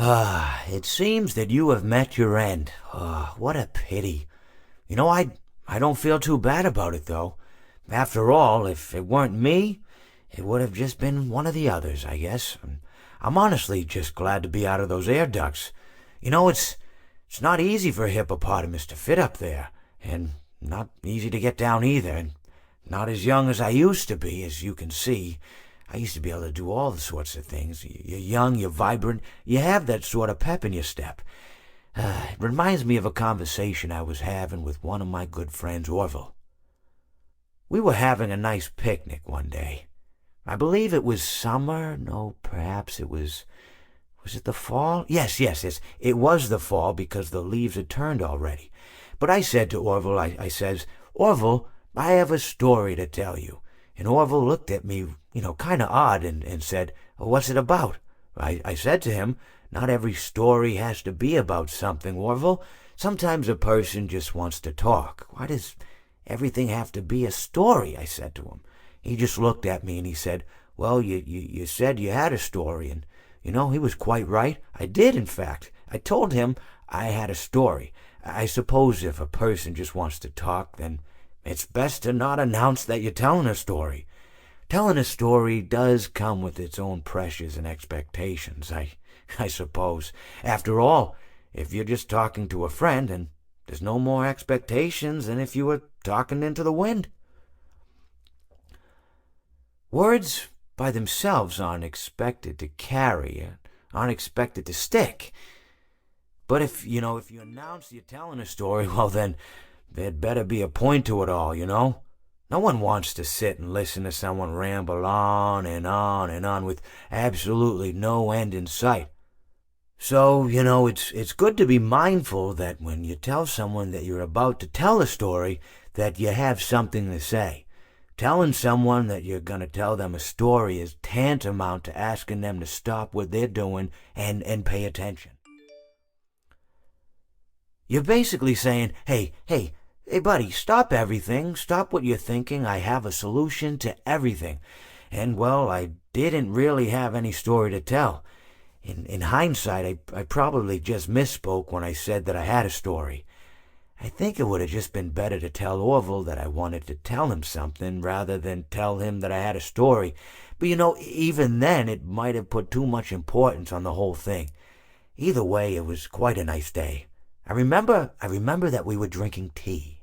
It seems that you have met your end. What a pity. I don't feel too bad about it, though. After all, if it weren't me, it would have just been one of the others, I guess. I'm honestly just glad to be out of those air ducts. It's not easy for a hippopotamus to fit up there, and not easy to get down either, and not as young as I used to be, as you can see. I used to be able to do all sorts of things. You're young, you're vibrant, you have that sort of pep in your step. It reminds me of a conversation I was having with one of my good friends, Orville. We were having a nice picnic one day. I believe it was summer. No, perhaps it was... Was it the fall? Yes. It was the fall because the leaves had turned already. But I said to Orville, I says, "Orville, I have a story to tell you." And Orville looked at me, kind of odd and said, "What's it about?" I said to him, "Not every story has to be about something, Orville. Sometimes a person just wants to talk. Why does everything have to be a story?" I said to him. He just looked at me and he said, "Well, you said you had a story." And, he was quite right. I did, in fact. I told him I had a story. I suppose if a person just wants to talk, then it's best to not announce that you're telling a story. Telling a story does come with its own pressures and expectations, I suppose. After all, if you're just talking to a friend, then there's no more expectations than if you were talking into the wind. Words by themselves aren't expected to carry, aren't expected to stick. But if you announce you're telling a story, well then, there'd better be a point to it all, No one wants to sit and listen to someone ramble on and on and on with absolutely no end in sight. So, it's good to be mindful that when you tell someone that you're about to tell a story, that you have something to say. Telling someone that you're going to tell them a story is tantamount to asking them to stop what they're doing and pay attention. You're basically saying, hey, buddy, stop everything. Stop what you're thinking. I have a solution to everything. And, well, I didn't really have any story to tell. In hindsight, I probably just misspoke when I said that I had a story. I think it would have just been better to tell Orville that I wanted to tell him something rather than tell him that I had a story. But even then it might have put too much importance on the whole thing. Either way, it was quite a nice day. I remember that we were drinking tea.